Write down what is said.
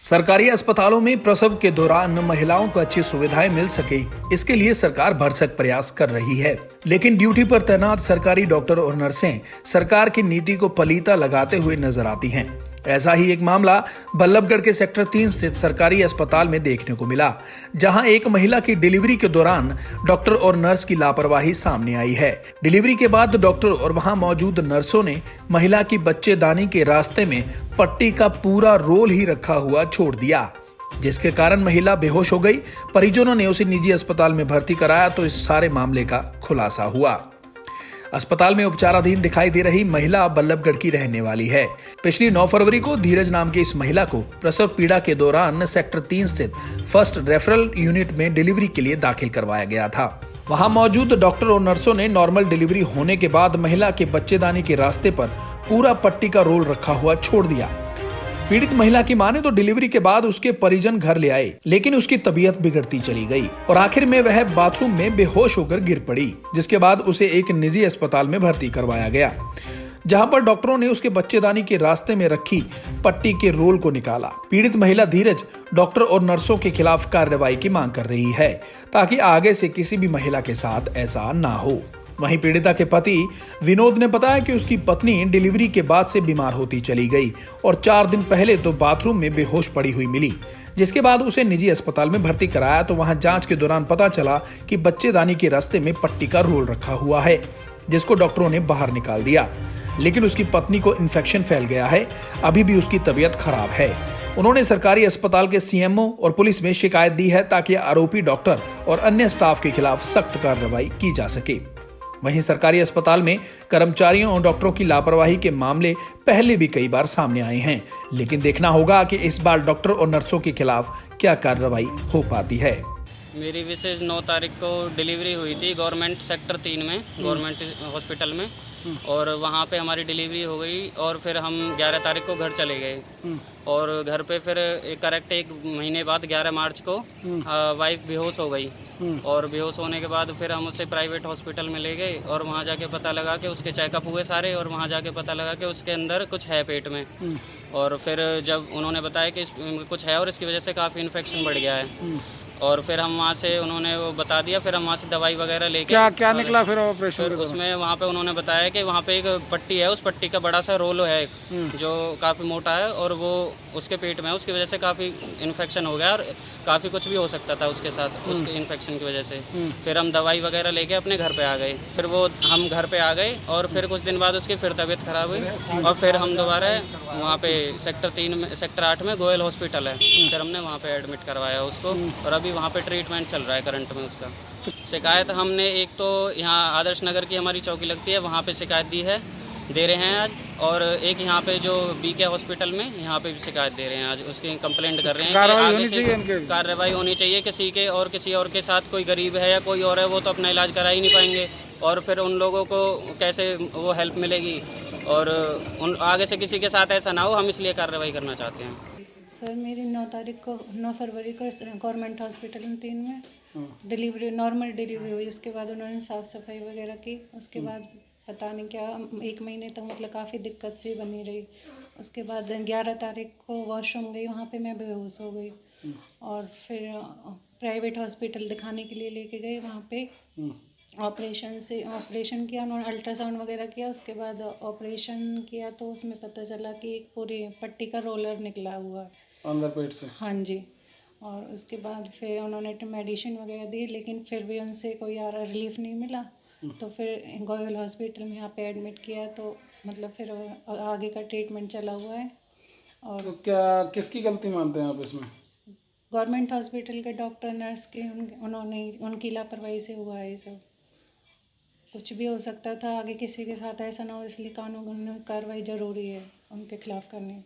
सरकारी अस्पतालों में प्रसव के दौरान महिलाओं को अच्छी सुविधाएं मिल सके, इसके लिए सरकार भरसक प्रयास कर रही है। लेकिन ड्यूटी पर तैनात सरकारी डॉक्टर और नर्सें सरकार की नीति को पलीता लगाते हुए नजर आती हैं। ऐसा ही एक मामला बल्लभगढ़ के सेक्टर 3 स्थित सरकारी अस्पताल में देखने को मिला, जहां एक महिला की डिलीवरी के दौरान डॉक्टर और नर्स की लापरवाही सामने आई है। डिलीवरी के बाद डॉक्टर और वहां मौजूद नर्सों ने महिला की बच्चेदानी के रास्ते में पट्टी का पूरा रोल ही रखा हुआ छोड़ दिया, जिसके कारण महिला बेहोश हो गई। परिजनों ने उसे निजी अस्पताल में भर्ती कराया तो इस सारे मामले का खुलासा हुआ। अस्पताल में उपचाराधीन दिखाई दे रही महिला बल्लभगढ़ की रहने वाली है। पिछली 9 फरवरी को धीरज नाम की इस महिला को प्रसव पीड़ा के दौरान सेक्टर 3 स्थित फर्स्ट रेफरल यूनिट में डिलीवरी के लिए दाखिल करवाया गया था। वहां मौजूद डॉक्टर और नर्सों ने नॉर्मल डिलीवरी होने के बाद महिला के बच्चेदानी के रास्ते पर पूरा पट्टी का रोल रखा हुआ छोड़ दिया। पीड़ित महिला की माने तो डिलीवरी के बाद उसके परिजन घर ले आए, लेकिन उसकी तबीयत बिगड़ती चली गई और आखिर में वह बाथरूम में बेहोश होकर गिर पड़ी, जिसके बाद उसे एक निजी अस्पताल में भर्ती करवाया गया, जहां पर डॉक्टरों ने उसके बच्चेदानी के रास्ते में रखी पट्टी के रोल को निकाला। पीड़ित महिला धीरज डॉक्टर और नर्सों के खिलाफ कार्रवाई की मांग कर रही है, ताकि आगे से किसी भी महिला के साथ ऐसा ना हो। वहीं पीड़िता के पति विनोद ने बताया कि उसकी पत्नी डिलीवरी के बाद से बीमार होती चली गई और 4 दिन पहले तो बाथरूम में बेहोश पड़ी हुई मिली, जिसके बाद उसे निजी अस्पताल में भर्ती कराया तो वहां जांच के दौरान पता चला कि बच्चेदानी के रास्ते में पट्टी का रोल रखा हुआ है, जिसको डॉक्टरों ने बाहर निकाल दिया। लेकिन उसकी पत्नी को इन्फेक्शन फैल गया है, अभी भी उसकी तबीयत खराब है। उन्होंने सरकारी अस्पताल के सीएमओ और पुलिस में शिकायत दी है, ताकि आरोपी डॉक्टर और अन्य स्टाफ के खिलाफ सख्त कार्रवाई की जा सके। वहीं सरकारी अस्पताल में कर्मचारियों और डॉक्टरों की लापरवाही के मामले पहले भी कई बार सामने आए हैं, लेकिन देखना होगा कि इस बार डॉक्टर और नर्सों के खिलाफ क्या कार्रवाई हो पाती है। मेरी विशेष 9 तारीख को डिलीवरी हुई थी गवर्नमेंट सेक्टर 3 में, गवर्नमेंट हॉस्पिटल में, और वहाँ पे हमारी डिलीवरी हो गई और फिर हम 11 तारीख को घर चले गए और घर पे फिर करेक्ट 1 महीने बाद 11 मार्च को वाइफ बेहोश हो गई और बेहोश होने के बाद फिर हम उसे प्राइवेट हॉस्पिटल में ले गए और वहाँ जाके पता लगा कि उसके चेकअप हुए सारे और वहाँ जाके पता लगा कि उसके अंदर कुछ है पेट में। और फिर जब उन्होंने बताया कि कुछ है और इसकी वजह से काफ़ी इन्फेक्शन बढ़ गया है और फिर हम वहाँ से उन्होंने वो बता दिया, फिर हम वहाँ से दवाई वगैरह लेके क्या निकला फिर ऑपरेशन? फिर उसमें वहाँ पे उन्होंने बताया कि वहाँ पे एक पट्टी है, उस पट्टी का बड़ा सा रोल है जो काफ़ी मोटा है और वो उसके पेट में है, उसकी वजह से काफ़ी इन्फेक्शन हो गया और काफ़ी कुछ भी हो सकता था उसके साथ उसके इन्फेक्शन की वजह से। फिर हम दवाई वगैरह लेके अपने घर पे आ गए। फिर वो हम घर पे आ गए और फिर कुछ दिन बाद उसकी फिर तबीयत खराब हुई और फिर हम दोबारा वहाँ पे सेक्टर 3 में, सेक्टर 8 में गोयल हॉस्पिटल है, फिर हमने वहाँ पे एडमिट करवाया उसको और अभी वहाँ पे ट्रीटमेंट चल रहा है करंट में उसका। शिकायत हमने एक तो यहाँ आदर्श नगर की हमारी चौकी लगती है, वहाँ पे शिकायत दे रहे हैं आज, और एक यहाँ पे जो बीके हॉस्पिटल में यहाँ पे भी शिकायत दे रहे हैं आज, उसकी कंप्लेंट कर रहे हैं कि आगे से कार्रवाई होनी चाहिए। किसी और के साथ कोई गरीब है या कोई और है, वो तो अपना इलाज करा ही नहीं पाएंगे और फिर उन लोगों को कैसे वो हेल्प मिलेगी और उन आगे से किसी के साथ ऐसा ना हो, हम इसलिए कार्रवाई करना चाहते हैं। सर मेरी 9 फरवरी को गवर्नमेंट हॉस्पिटल 3 में डिलीवरी, नॉर्मल डिलीवरी हुई। उसके बाद उन्होंने साफ़ सफाई वगैरह की। उसके बाद पता नहीं क्या 1 महीने तक मतलब काफ़ी दिक्कत सी बनी रही। उसके बाद 11 तारीख को वॉशरूम गई, वहाँ पे मैं बेहोश हो गई और फिर प्राइवेट हॉस्पिटल दिखाने के लिए लेके गए। वहाँ पे ऑपरेशन किया उन्होंने, अल्ट्रासाउंड वगैरह किया। उसके बाद ऑपरेशन किया तो उसमें पता चला कि एक पूरी पट्टी का रोलर निकला हुआ है अंदर पेट से। हाँ जी। और उसके बाद फिर उन्होंने मेडिसिन वगैरह दी, लेकिन फिर भी उनसे कोई रिलीफ नहीं मिला। तो फिर गोयल हॉस्पिटल में यहाँ पे एडमिट किया तो मतलब फिर आगे का ट्रीटमेंट चला हुआ है। और तो क्या किसकी गलती मानते हैं आप इसमें? गवर्नमेंट हॉस्पिटल के डॉक्टर नर्स के, उन्होंने उनकी लापरवाही से हुआ है ये सब। कुछ भी हो सकता था, आगे किसी के साथ ऐसा ना हो, इसलिए कानूनी कार्रवाई ज़रूरी है उनके खिलाफ करनी।